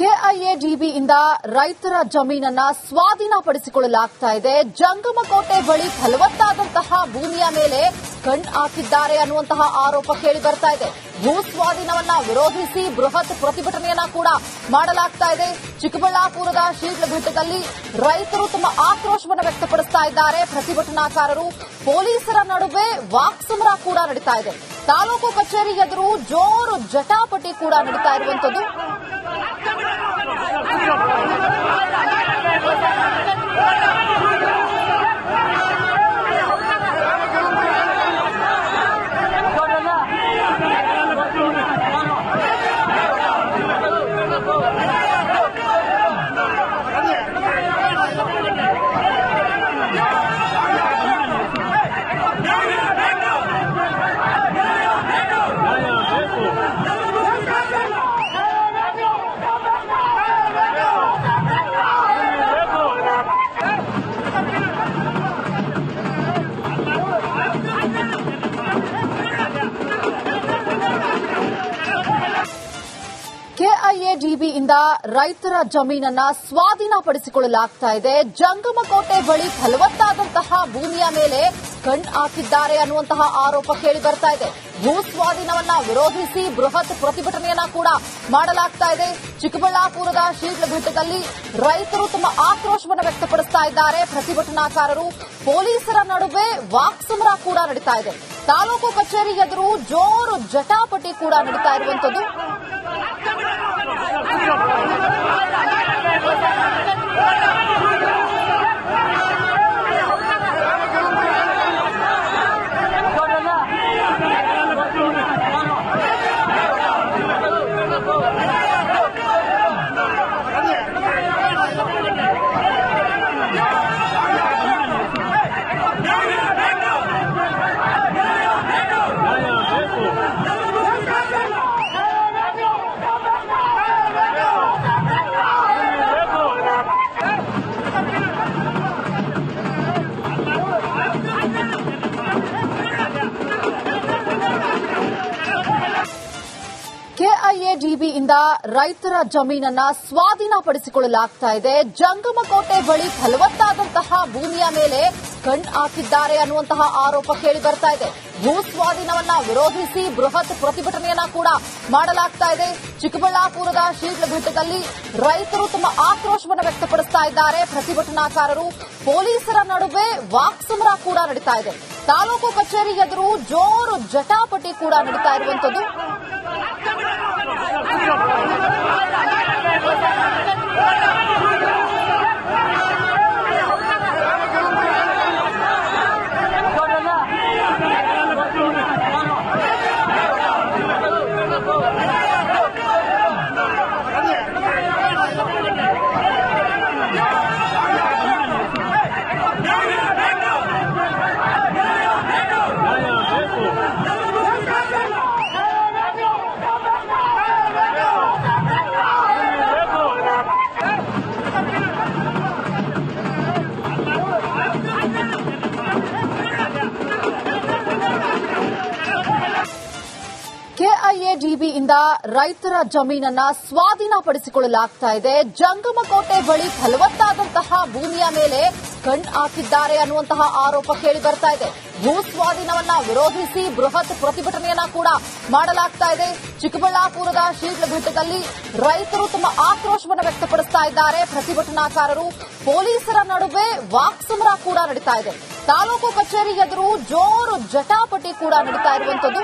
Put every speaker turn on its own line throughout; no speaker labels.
ಕೆಐಎಡಿಬಿಯಿಂದ ರೈತರ ಜಮೀನನ್ನ ಸ್ವಾಧೀನಪಡಿಸಿಕೊಳ್ಳಲಾಗ್ತಾ ಇದೆ. ಜಂಗಮಕೋಟೆ ಬಳಿ ಫಲವತ್ತಾದಂತಹ ಭೂಮಿಯ ಮೇಲೆ ಕಣ್ಣು ಹಾಕಿದ್ದಾರೆ ಅನ್ನುವಂತಹ ಆರೋಪ ಕೇಳಿ ಬರ್ತಾ ಇದೆ. ಭೂ ಸ್ವಾಧೀನವನ್ನ ವಿರೋಧಿಸಿ ಬೃಹತ್ ಪ್ರತಿಭಟನೆಯನ್ನ ಕೂಡ ಮಾಡಲಾಗ್ತಾ ಇದೆ. ಚಿಕ್ಕಬಳ್ಳಾಪುರದ ಶೀಟ್ಲಘಟ್ಟದಲ್ಲಿ ರೈತರು ತಮ್ಮ ಆಕ್ರೋಶವನ್ನು ವ್ಯಕ್ತಪಡಿಸ್ತಾ ಇದ್ದಾರೆ. ಪ್ರತಿಭಟನಾಕಾರರು ಪೊಲೀಸರ ನಡುವೆ ವಾಕ್ಸಮರ ಕೂಡ ನಡೀತಾ ಇದೆ. ತಾಲೂಕು ಕಚೇರಿ ಎದುರು ಜೋರು ಜಟಾಪಟಿ ಕೂಡ ನಡೀತಾ ಇರುವಂತದ್ದು. ಕೆಐಎಡಿಬಿಯಿಂದ ರೈತರ ಜಮೀನನ್ನ ಸ್ವಾಧೀನಪಡಿಸಿಕೊಳ್ಳಲಾಗ್ತಾ ಇದೆ. ಜಂಗಮಕೋಟೆ ಬಳಿ ಫಲವತ್ತಾದಂತಹ ಭೂಮಿಯ ಮೇಲೆ ಕಣ್ಣು ಹಾಕಿದ್ದಾರೆ ಅನ್ನುವಂತಹ ಆರೋಪ ಕೇಳಿ ಬರ್ತಾ ಇದೆ. ಭೂ ಸ್ವಾಧೀನವನ್ನ ವಿರೋಧಿಸಿ ಬೃಹತ್ ಪ್ರತಿಭಟನೆಯನ್ನ ಕೂಡ ಮಾಡಲಾಗ್ತಾ ಇದೆ. ಚಿಕ್ಕಬಳ್ಳಾಪುರದ ಶೀಟ್ಲಘಟ್ಟದಲ್ಲಿ ರೈತರು ತಮ್ಮ ಆಕ್ರೋಶವನ್ನು ವ್ಯಕ್ತಪಡಿಸ್ತಾ ಇದ್ದಾರೆ. ಪ್ರತಿಭಟನಾಕಾರರು ಪೊಲೀಸರ ನಡುವೆ ವಾಕ್ಸಮರ ಕೂಡ ನಡೀತಾ ಇದೆ. ತಾಲೂಕು ಕಚೇರಿ ಎದುರು ಜೋರು ಜಟಾಪಟಿ ಕೂಡ ನಡೀತಾ ಇರುವಂತದ್ದು. ಕೆಐಎಡಿಬಿಯಿಂದ ರೈತರ ಜಮೀನನ್ನ ಸ್ವಾಧೀನಪಡಿಸಿಕೊಳ್ಳಲಾಗ್ತಾ ಇದೆ. ಜಂಗಮಕೋಟೆ ಬಳಿ ಫಲವತ್ತಾದಂತಹ ಭೂಮಿಯ ಮೇಲೆ ಕಣ್ಣು ಹಾಕಿದ್ದಾರೆ ಅನ್ನುವಂತಹ ಆರೋಪ ಕೇಳಿ ಬರ್ತಾ ಇದೆ. ಭೂ ಸ್ವಾಧೀನವನ್ನ ವಿರೋಧಿಸಿ ಬೃಹತ್ ಪ್ರತಿಭಟನೆಯನ್ನ ಕೂಡ ಮಾಡಲಾಗ್ತಾ ಇದೆ. ಚಿಕ್ಕಬಳ್ಳಾಪುರದ ಶೀಟ್ಲಘಟ್ಟದಲ್ಲಿ ರೈತರು ತಮ್ಮ ಆಕ್ರೋಶವನ್ನು ವ್ಯಕ್ತಪಡಿಸ್ತಾ ಇದ್ದಾರೆ. ಪ್ರತಿಭಟನಾಕಾರರು ಪೊಲೀಸರ ನಡುವೆ ವಾಕ್ಸಮರ ಕೂಡ ನಡೀತಾ ಇದೆ. ತಾಲೂಕು ಕಚೇರಿ ಎದುರು ಜೋರು ಜಟಾಪಟಿ ಕೂಡ ನಡೀತಾ ಇರುವಂತದ್ದು. ಕೆಐಎಡಿಬಿಯಿಂದ ರೈತರ ಜಮೀನನ್ನ ಸ್ವಾಧೀನಪಡಿಸಿಕೊಳ್ಳಲಾಗ್ತಾ ಇದೆ. ಜಂಗಮಕೋಟೆ ಬಳಿ ಫಲವತ್ತಾದಂತಹ ಭೂಮಿಯ ಮೇಲೆ ಕಣ್ಣು ಹಾಕಿದ್ದಾರೆ ಅನ್ನುವಂತಹ ಆರೋಪ ಕೇಳಿ ಬರ್ತಾ ಇದೆ. ಭೂ ಸ್ವಾಧೀನವನ್ನ ವಿರೋಧಿಸಿ ಬೃಹತ್ ಪ್ರತಿಭಟನೆಯನ್ನ ಕೂಡ ಮಾಡಲಾಗ್ತಾ ಇದೆ. ಚಿಕ್ಕಬಳ್ಳಾಪುರದ ಶೀಟ್ಲಘಟ್ಟದಲ್ಲಿ ರೈತರು ತಮ್ಮ ಆಕ್ರೋಶವನ್ನು ವ್ಯಕ್ತಪಡಿಸ್ತಾ ಇದ್ದಾರೆ. ಪ್ರತಿಭಟನಾಕಾರರು ಪೊಲೀಸರ ನಡುವೆ ವಾಕ್ಸಮರ ಕೂಡ ನಡೀತಾ ಇದೆ. ತಾಲೂಕು ಕಚೇರಿ ಎದುರು ಜೋರು ಜಟಾಪಟಿ ಕೂಡ ನಡೀತಾ ಇರುವಂತದ್ದು.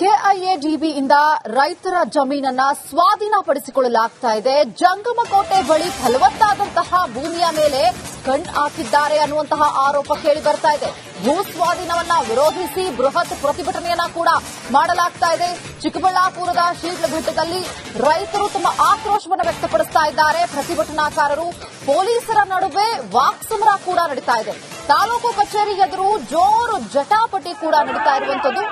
ಕೆಐಎಡಿಬಿಯಿಂದ ರೈತರ ಜಮೀನನ್ನ ಸ್ವಾಧೀನಪಡಿಸಿಕೊಳ್ಳಲಾಗ್ತಾ ಇದೆ. ಜಂಗಮಕೋಟೆ ಬಳಿ ಫಲವತ್ತಾದಂತಹ ಭೂಮಿಯ ಮೇಲೆ ಕಣ್ ಹಾಕಿದ್ದಾರೆ ಅನ್ನುವಂತಹ ಆರೋಪ ಕೇಳಿ ಬರ್ತಾ ಇದೆ. ಭೂ ಸ್ವಾಧೀನವನ್ನ ವಿರೋಧಿಸಿ ಬೃಹತ್ ಪ್ರತಿಭಟನೆಯನ್ನ ಕೂಡ ಮಾಡಲಾಗ್ತಾ ಇದೆ. ಚಿಕ್ಕಬಳ್ಳಾಪುರದ ಶೀಘ್ರಘಟ್ಟದಲ್ಲಿ ರೈತರು ತಮ್ಮ ಆಕ್ರೋಶವನ್ನು ವ್ಯಕ್ತಪಡಿಸ್ತಾ ಇದ್ದಾರೆ. ಪ್ರತಿಭಟನಾಕಾರರು ಪೊಲೀಸರ ನಡುವೆ ವಾಕ್ಸಮರ ಕೂಡ ನಡೀತಾ ಇದೆ. ತಾಲೂಕು ಕಚೇರಿ ಎದುರು ಜೋರು ಜಟಾಪಟಿ ಕೂಡ ನಡೀತಾ ಇರುವಂತದ್ದು.